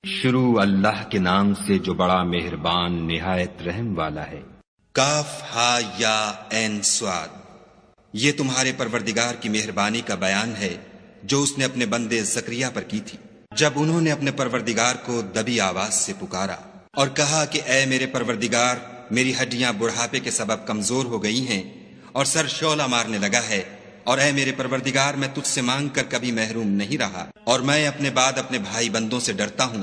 شروع اللہ کے نام سے جو بڑا مہربان نہایت رحم والا ہے۔ کاف ہا یا عین صاد، یہ تمہارے پروردگار کی مہربانی کا بیان ہے جو اس نے اپنے بندے زکریا پر کی تھی، جب انہوں نے اپنے پروردگار کو دبی آواز سے پکارا اور کہا کہ اے میرے پروردگار، میری ہڈیاں بڑھاپے کے سبب کمزور ہو گئی ہیں اور سر شعلہ مارنے لگا ہے، اور اے میرے پروردگار، میں تجھ سے مانگ کر کبھی محروم نہیں رہا، اور میں اپنے بعد اپنے بھائی بندوں سے ڈرتا ہوں،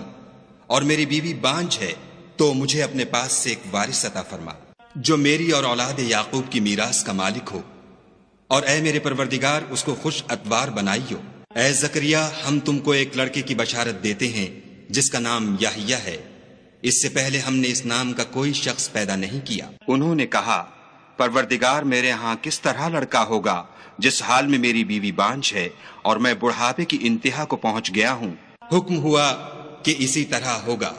اور میری بیوی بانجھ ہے، تو مجھے اپنے پاس سے ایک وارث عطا فرما جو میری اور اولاد یعقوب کی میراث کا مالک ہو، اور اے میرے پروردگار اس کو خوش اتوار بنائیو۔ اے زکریا، ہم تم کو ایک لڑکے کی بشارت دیتے ہیں جس کا نام یحییٰ ہے، اس سے پہلے ہم نے اس نام کا کوئی شخص پیدا نہیں کیا۔ انہوں نے کہا، پروردگار، میرے ہاں کس طرح لڑکا ہوگا جس حال میں میری بیوی بانجھ ہے اور میں بڑھاپے کی انتہا کو پہنچ گیا ہوں؟ حکم ہوا کہ اسی طرح ہوگا۔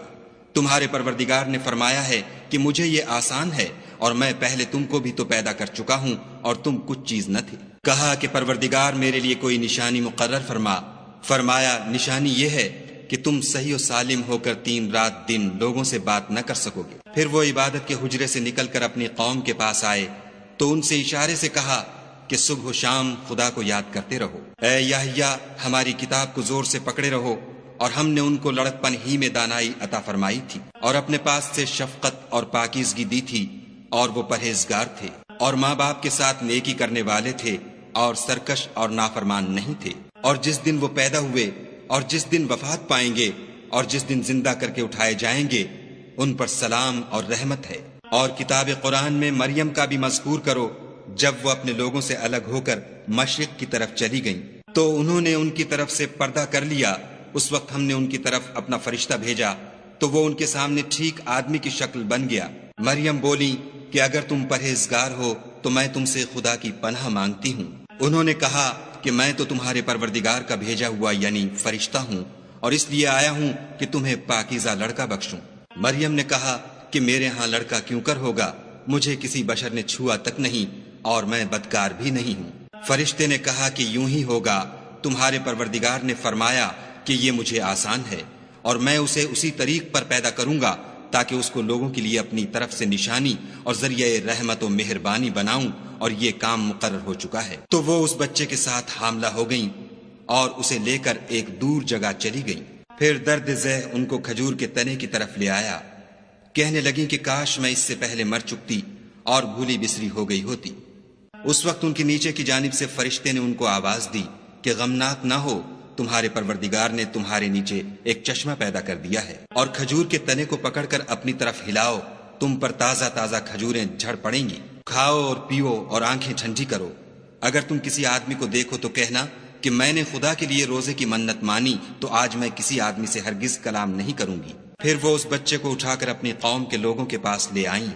تمہارے پروردگار نے فرمایا ہے کہ مجھے یہ آسان ہے، اور میں پہلے تم کو بھی تو پیدا کر چکا ہوں اور تم کچھ چیز نہ تھے۔ کہا کہ پروردگار میرے لیے کوئی نشانی مقرر فرما۔ فرمایا، نشانی یہ ہے کہ تم صحیح و سالم ہو کر 3 رات دن لوگوں سے بات نہ کر سکو گے۔ پھر وہ عبادت کے حجرے سے نکل کر اپنی قوم کے پاس آئے تو ان سے اشارے سے کہا کہ صبح و شام خدا کو یاد کرتے رہو۔ اے یحییٰ، ہماری کتاب کو زور سے پکڑے رہو، اور ہم نے ان کو لڑکپن ہی میں دانائی عطا فرمائی تھی، اور اپنے پاس سے شفقت اور پاکیزگی دی تھی، اور وہ پرہیزگار تھے، اور ماں باپ کے ساتھ نیکی کرنے والے تھے، اور سرکش اور نافرمان نہیں تھے۔ اور جس دن وہ پیدا ہوئے، اور جس دن وفات پائیں گے، اور جس دن زندہ کر کے اٹھائے جائیں گے، ان پر سلام اور رحمت ہے۔ اور کتاب قرآن میں مریم کا بھی مذکور کرو، جب وہ اپنے لوگوں سے الگ ہو کر مشرق کی طرف چلی گئیں تو انہوں نے ان کی طرف سے پردہ کر لیا۔ اس وقت ہم نے ان کی طرف اپنا فرشتہ بھیجا تو وہ ان کے سامنے ٹھیک آدمی کی شکل بن گیا۔ مریم بولی کہ اگر تم پرہیزگار ہو تو میں تم سے خدا کی پناہ مانگتی ہوں۔ انہوں نے کہا کہ میں تو تمہارے پروردگار کا بھیجا ہوا یعنی فرشتہ ہوں، اور اس لیے آیا ہوں کہ تمہیں پاکیزہ لڑکا بخشوں۔ مریم نے کہا کہ میرے ہاں لڑکا کیوں کر ہوگا، مجھے کسی بشر نے چھوا تک نہیں، اور میں بدکار بھی نہیں ہوں۔ فرشتے نے کہا کہ یوں ہی ہوگا، تمہارے پروردگار نے فرمایا کہ یہ مجھے آسان ہے، اور میں اسے اسی طریق پر پیدا کروں گا تاکہ اس کو لوگوں کے لیے اپنی طرف سے نشانی اور ذریعہ رحمت و مہربانی بناؤں، اور یہ کام مقرر ہو چکا ہے۔ تو وہ اس بچے کے ساتھ حاملہ ہو گئیں اور اسے لے کر ایک دور جگہ چلی گئیں۔ پھر درد ذہ ان کو کھجور کے تنے کی طرف لے آیا، کہنے لگیں کہ کاش میں اس سے پہلے مر چکتی اور بھولی بسری ہو گئی ہوتی۔ اس وقت ان کے نیچے کی جانب سے فرشتے نے ان کو آواز دی کہ غمناک نہ ہو، تمہارے پروردگار نے تمہارے نیچے ایک چشمہ پیدا کر دیا ہے، اور کھجور کے تنے کو پکڑ کر اپنی طرف ہلاؤ، تم پر تازہ تازہ کھجوریں جھڑ پڑیں گی، کھاؤ اور پیو اور آنکھیں ٹھنڈی کرو۔ اگر تم کسی آدمی کو دیکھو تو کہنا کہ میں نے خدا کے لیے روزے کی منت مانی، تو آج میں کسی آدمی سے ہرگز کلام نہیں کروں گی۔ پھر وہ اس بچے کو اٹھا کر اپنی قوم کے لوگوں کے پاس لے آئیں۔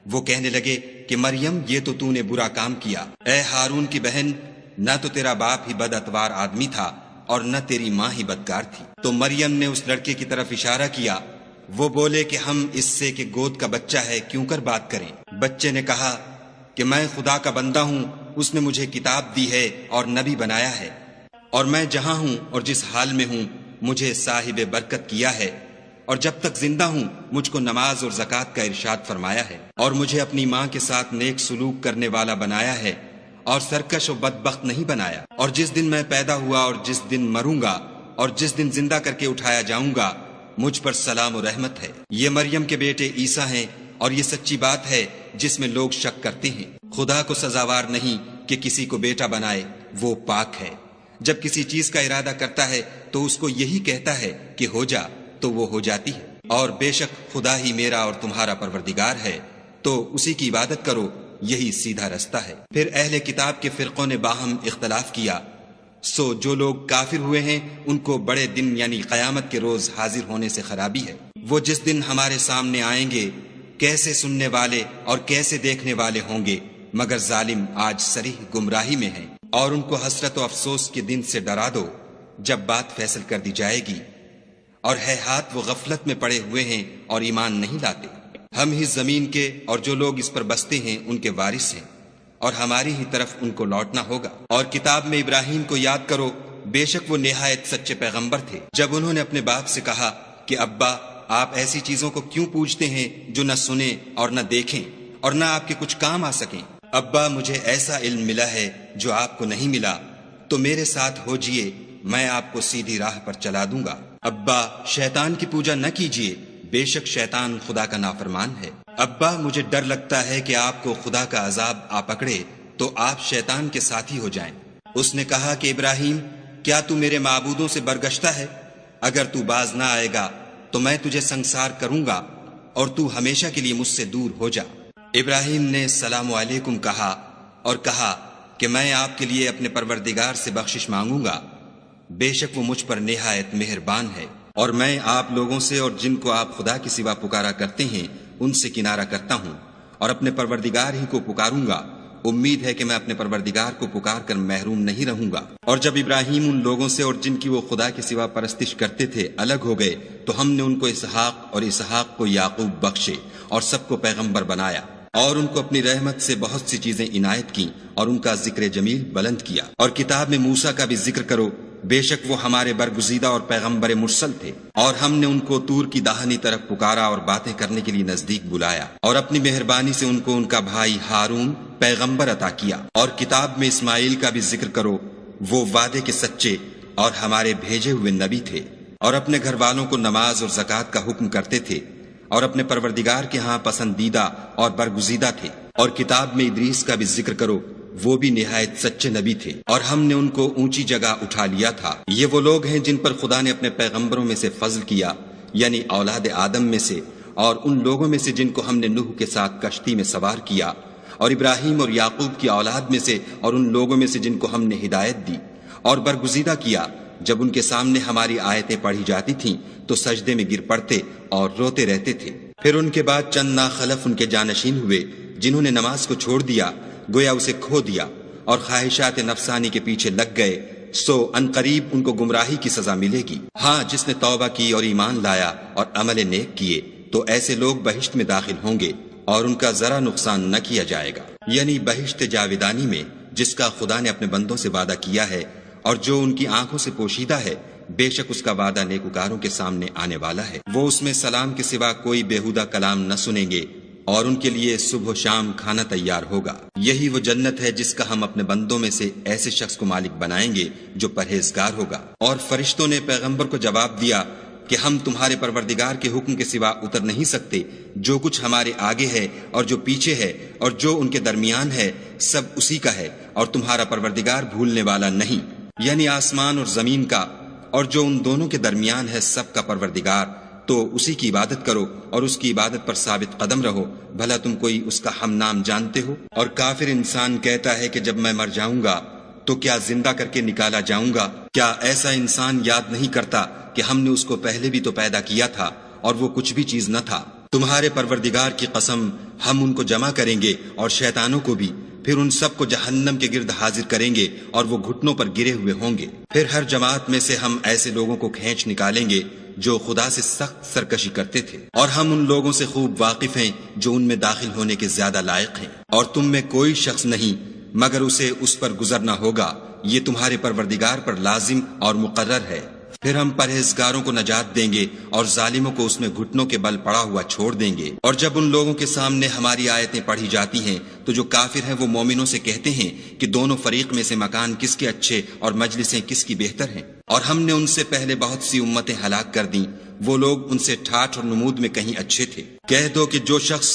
وہ کہنے لگے کہ مریم، یہ تو نے برا کام کیا۔ اے ہارون کی بہن، نہ تو تیرا باپ ہی بد اتوار آدمی تھا اور نہ تیری ماں ہی بدکار تھی۔ تو مریم نے اس لڑکے کی طرف اشارہ کیا۔ وہ بولے کہ ہم اس سے کہ گود کا بچہ ہے کیوں کر بات کریں۔ بچے نے کہا کہ میں خدا کا بندہ ہوں، اس نے مجھے کتاب دی ہے اور نبی بنایا ہے، اور میں جہاں ہوں اور جس حال میں ہوں مجھے صاحب برکت کیا ہے، اور جب تک زندہ ہوں مجھ کو نماز اور زکوٰۃ کا ارشاد فرمایا ہے، اور مجھے اپنی ماں کے ساتھ نیک سلوک کرنے والا بنایا ہے، اور سرکش و بدبخت نہیں بنایا۔ اور جس دن میں پیدا ہوا اور جس دن مروں گا اور جس دن زندہ کر کے اٹھایا جاؤں گا، مجھ پر سلام و رحمت ہے۔ یہ مریم کے بیٹے عیسیٰ ہیں، اور یہ سچی بات ہے جس میں لوگ شک کرتے ہیں۔ خدا کو سزاوار نہیں کہ کسی کو بیٹا بنائے، وہ پاک ہے۔ جب کسی چیز کا ارادہ کرتا ہے تو اس کو یہی کہتا ہے کہ ہو جا، تو وہ ہو جاتی ہے۔ اور بے شک خدا ہی میرا اور تمہارا پروردگار ہے، تو اسی کی عبادت کرو، یہی سیدھا رستہ ہے۔ پھر اہل کتاب کے فرقوں نے باہم اختلاف کیا، سو جو لوگ کافر ہوئے ہیں ان کو بڑے دن یعنی قیامت کے روز حاضر ہونے سے خرابی ہے۔ وہ جس دن ہمارے سامنے آئیں گے کیسے سننے والے اور کیسے دیکھنے والے ہوں گے، مگر ظالم آج صریح گمراہی میں ہیں۔ اور ان کو حسرت و افسوس کے دن سے ڈرا دو جب بات فیصل کر دی جائے گی، اور ہے ہاتھ وہ غفلت میں پڑے ہوئے ہیں اور ایمان نہیں لاتے۔ ہم ہی زمین کے اور جو لوگ اس پر بستے ہیں ان کے وارث ہیں، اور ہماری ہی طرف ان کو لوٹنا ہوگا۔ اور کتاب میں ابراہیم کو یاد کرو، بے شک وہ نہایت سچے پیغمبر تھے۔ جب انہوں نے اپنے باپ سے کہا کہ ابا آپ ایسی چیزوں کو کیوں پوجتے ہیں جو نہ سنیں اور نہ دیکھیں اور نہ آپ کے کچھ کام آ سکیں؟ ابا مجھے ایسا علم ملا ہے جو آپ کو نہیں ملا، تو میرے ساتھ ہو جئے، میں آپ کو سیدھی راہ پر چلا دوں گا۔ ابا شیطان کی پوجا نہ کیجیے، بے شک شیطان خدا کا نافرمان ہے۔ ابا مجھے ڈر لگتا ہے کہ آپ کو خدا کا عذاب آ پکڑے تو آپ شیطان کے ساتھی ہو جائیں۔ اس نے کہا کہ ابراہیم، کیا تو میرے معبودوں سے برگشتہ ہے؟ اگر تو باز نہ آئے گا تو میں تجھے سنسار کروں گا اور تو ہمیشہ کے لیے مجھ سے دور ہو جا۔ ابراہیم نے السلام علیکم کہا اور کہا کہ میں آپ کے لیے اپنے پروردگار سے بخشش مانگوں گا، بے شک وہ مجھ پر نہایت مہربان ہے، اور میں آپ لوگوں سے اور جن کو آپ خدا کے سوا پکارا کرتے ہیں ان سے کنارہ کرتا ہوں اور اپنے پروردگار ہی کو پکاروں گا۔ امید ہے کہ میں اپنے پروردگار کو پکار کر محروم نہیں رہوں گا۔ اور جب ابراہیم ان لوگوں سے اور جن کی وہ خدا کے سوا پرستش کرتے تھے الگ ہو گئے تو ہم نے ان کو اسحاق اور اسحاق کو یعقوب بخشے اور سب کو پیغمبر بنایا، اور ان کو اپنی رحمت سے بہت سی چیزیں عنایت کی اور ان کا ذکر جمیل بلند کیا۔ اور کتاب میں موسیٰ کا بھی ذکر کرو، بے شک وہ ہمارے برگزیدہ اور پیغمبر مرسل تھے، اور ہم نے ان کو طور کی داہنی طرف پکارا اور باتیں کرنے کے لیے نزدیک بلایا، اور اپنی مہربانی سے ان کو ان کا بھائی ہارون پیغمبر عطا کیا۔ اور کتاب میں اسماعیل کا بھی ذکر کرو، وہ وعدے کے سچے اور ہمارے بھیجے ہوئے نبی تھے، اور اپنے گھر والوں کو نماز اور زکوٰۃ کا حکم کرتے تھے، اور اپنے پروردگار کے ہاں پسندیدہ اور برگزیدہ تھے۔ اور کتاب میں ادریس کا بھی ذکر کرو، وہ بھی نہایت سچے نبی تھے، اور ہم نے ان کو اونچی جگہ اٹھا لیا تھا۔ یہ وہ لوگ ہیں جن پر خدا نے اپنے پیغمبروں میں سے فضل کیا، یعنی اولاد آدم میں سے، اور ان لوگوں میں سے جن کو ہم نے نوح کے ساتھ کشتی میں سوار کیا، اور ابراہیم اور یعقوب کی اولاد میں سے، اور ان لوگوں میں سے جن کو ہم نے ہدایت دی اور برگزیدہ کیا۔ جب ان کے سامنے ہماری آیتیں پڑھی جاتی تھیں تو سجدے میں گر پڑتے اور روتے رہتے تھے۔ پھر ان کے بعد چند ناخلف ان کے جانشین ہوئے جنہوں نے نماز کو چھوڑ دیا، گویا اسے کھو دیا، اور خواہشات نفسانی کے پیچھے لگ گئے، سو عنقریب ان کو گمراہی کی سزا ملے گی۔ ہاں، جس نے توبہ کی اور ایمان لایا اور عمل نیک کیے تو ایسے لوگ بہشت میں داخل ہوں گے اور ان کا ذرا نقصان نہ کیا جائے گا، یعنی بہشت جاودانی میں جس کا خدا نے اپنے بندوں سے وعدہ کیا ہے اور جو ان کی آنکھوں سے پوشیدہ ہے۔ بے شک اس کا وعدہ نیکوکاروں کے سامنے آنے والا ہے، وہ اس میں سلام کے سوا کوئی بےہودہ کلام نہ سنیں گے، اور ان کے لیے صبح و شام کھانا تیار ہوگا۔ یہی وہ جنت ہے جس کا ہم اپنے بندوں میں سے ایسے شخص کو مالک بنائیں گے جو پرہیزگار ہوگا۔ اور فرشتوں نے پیغمبر کو جواب دیا کہ ہم تمہارے پروردگار کے حکم کے سوا اتر نہیں سکتے، جو کچھ ہمارے آگے ہے اور جو پیچھے ہے اور جو ان کے درمیان ہے سب اسی کا ہے، اور تمہارا پروردگار بھولنے والا نہیں، یعنی آسمان اور زمین کا اور جو ان دونوں کے درمیان ہے سب کا پروردگار۔ تو اسی کی عبادت کرو اور اس کی عبادت پر ثابت قدم رہو، بھلا تم کوئی اس کا ہم نام جانتے ہو؟ اور کافر انسان کہتا ہے کہ جب میں مر جاؤں گا تو کیا زندہ کر کے نکالا جاؤں گا؟ کیا ایسا انسان یاد نہیں کرتا کہ ہم نے اس کو پہلے بھی تو پیدا کیا تھا اور وہ کچھ بھی چیز نہ تھا؟ تمہارے پروردگار کی قسم، ہم ان کو جمع کریں گے اور شیطانوں کو بھی، پھر ان سب کو جہنم کے گرد حاضر کریں گے اور وہ گھٹنوں پر گرے ہوئے ہوں گے۔ پھر ہر جماعت میں سے ہم ایسے لوگوں کو کھینچ نکالیں گے جو خدا سے سخت سرکشی کرتے تھے، اور ہم ان لوگوں سے خوب واقف ہیں جو ان میں داخل ہونے کے زیادہ لائق ہیں، اور تم میں کوئی شخص نہیں مگر اسے اس پر گزرنا ہوگا، یہ تمہارے پروردگار پر لازم اور مقرر ہے۔ پھر ہم پرہیزگاروں کو نجات دیں گے اور ظالموں کو اس میں گھٹنوں کے بل پڑا ہوا چھوڑ دیں گے۔ اور جب ان لوگوں کے سامنے ہماری آیتیں پڑھی جاتی ہیں تو جو کافر ہیں وہ مومنوں سے کہتے ہیں کہ دونوں فریق میں سے مکان کس کے اچھے اور مجلسیں کس کی بہتر ہیں، اور ہم نے ان سے پہلے بہت سی امتیں ہلاک کر دیں، وہ لوگ ان سے ٹھاٹھ اور نمود میں کہیں اچھے تھے۔ کہہ دو کہ جو شخص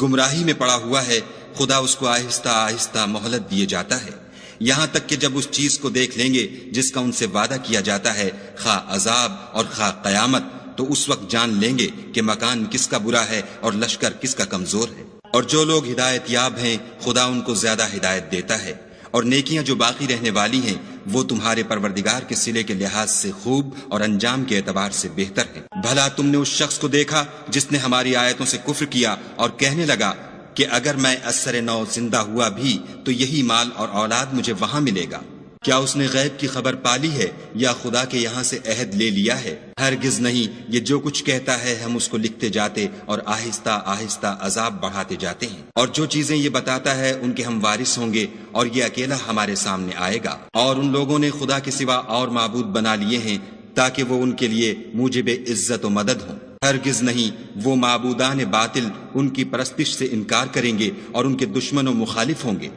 گمراہی میں پڑا ہوا ہے خدا اس کو آہستہ آہستہ مہلت دیے جاتا ہے، یہاں تک کہ جب اس چیز کو دیکھ لیں گے جس کا ان سے وعدہ کیا جاتا ہے، خواہ عذاب اور خواہ قیامت، تو اس وقت جان لیں گے کہ مکان کس کا برا ہے اور لشکر کس کا کمزور ہے۔ اور جو لوگ ہدایت یاب ہیں خدا ان کو زیادہ ہدایت دیتا ہے، اور نیکیاں جو باقی رہنے والی ہیں وہ تمہارے پروردگار کے صلے کے لحاظ سے خوب اور انجام کے اعتبار سے بہتر ہیں۔ بھلا تم نے اس شخص کو دیکھا جس نے ہماری آیتوں سے کفر کیا اور کہنے لگا کہ اگر میں اثر نو زندہ ہوا بھی تو یہی مال اور اولاد مجھے وہاں ملے گا؟ کیا اس نے غیب کی خبر پالی ہے یا خدا کے یہاں سے عہد لے لیا ہے؟ ہرگز نہیں، یہ جو کچھ کہتا ہے ہم اس کو لکھتے جاتے اور آہستہ آہستہ عذاب بڑھاتے جاتے ہیں، اور جو چیزیں یہ بتاتا ہے ان کے ہم وارث ہوں گے، اور یہ اکیلا ہمارے سامنے آئے گا۔ اور ان لوگوں نے خدا کے سوا اور معبود بنا لیے ہیں تاکہ وہ ان کے لیے موجب عزت و مدد ہوں۔ ہرگز نہیں، وہ معبودان باطل ان کی پرستش سے انکار کریں گے اور ان کے دشمن و مخالف ہوں گے۔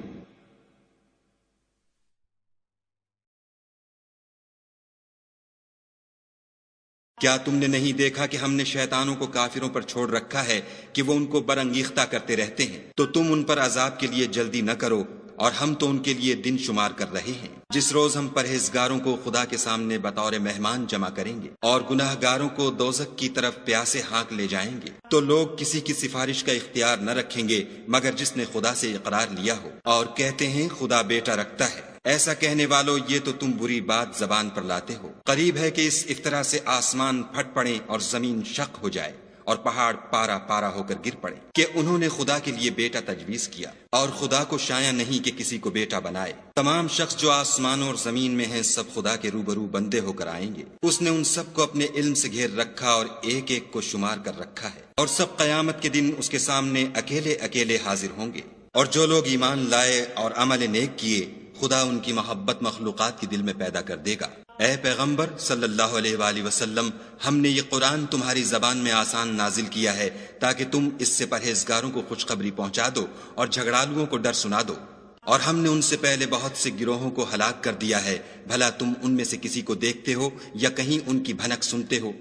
کیا تم نے نہیں دیکھا کہ ہم نے شیطانوں کو کافروں پر چھوڑ رکھا ہے کہ وہ ان کو برانگیختہ کرتے رہتے ہیں؟ تو تم ان پر عذاب کے لیے جلدی نہ کرو، اور ہم تو ان کے لیے دن شمار کر رہے ہیں، جس روز ہم پرہیزگاروں کو خدا کے سامنے بطور مہمان جمع کریں گے اور گناہ گاروں کو دوزخ کی طرف پیاسے ہانک لے جائیں گے۔ تو لوگ کسی کی سفارش کا اختیار نہ رکھیں گے مگر جس نے خدا سے اقرار لیا ہو، اور کہتے ہیں خدا بیٹا رکھتا ہے۔ ایسا کہنے والو، یہ تو تم بری بات زبان پر لاتے ہو۔ قریب ہے کہ اس افطرا سے آسمان پھٹ پڑیں اور زمین شق ہو جائے اور پہاڑ پارا پارا ہو کر گر پڑے کہ انہوں نے خدا کے لیے بیٹا تجویز کیا، اور خدا کو شایع نہیں کہ کسی کو بیٹا بنائے۔ تمام شخص جو آسمانوں اور زمین میں ہیں سب خدا کے روبرو بندے ہو کر آئیں گے۔ اس نے ان سب کو اپنے علم سے گھیر رکھا اور ایک ایک کو شمار کر رکھا ہے، اور سب قیامت کے دن اس کے سامنے اکیلے اکیلے حاضر ہوں گے۔ اور جو لوگ ایمان لائے اور عمل نیک کیے، خدا ان کی محبت مخلوقات کے دل میں پیدا کر دے گا۔ اے پیغمبر صلی اللہ علیہ وآلہ وسلم، ہم نے یہ قرآن تمہاری زبان میں آسان نازل کیا ہے تاکہ تم اس سے پرہیزگاروں کو خوشخبری پہنچا دو اور جھگڑالوؤں کو ڈر سنا دو۔ اور ہم نے ان سے پہلے بہت سے گروہوں کو ہلاک کر دیا ہے، بھلا تم ان میں سے کسی کو دیکھتے ہو یا کہیں ان کی بھنک سنتے ہو؟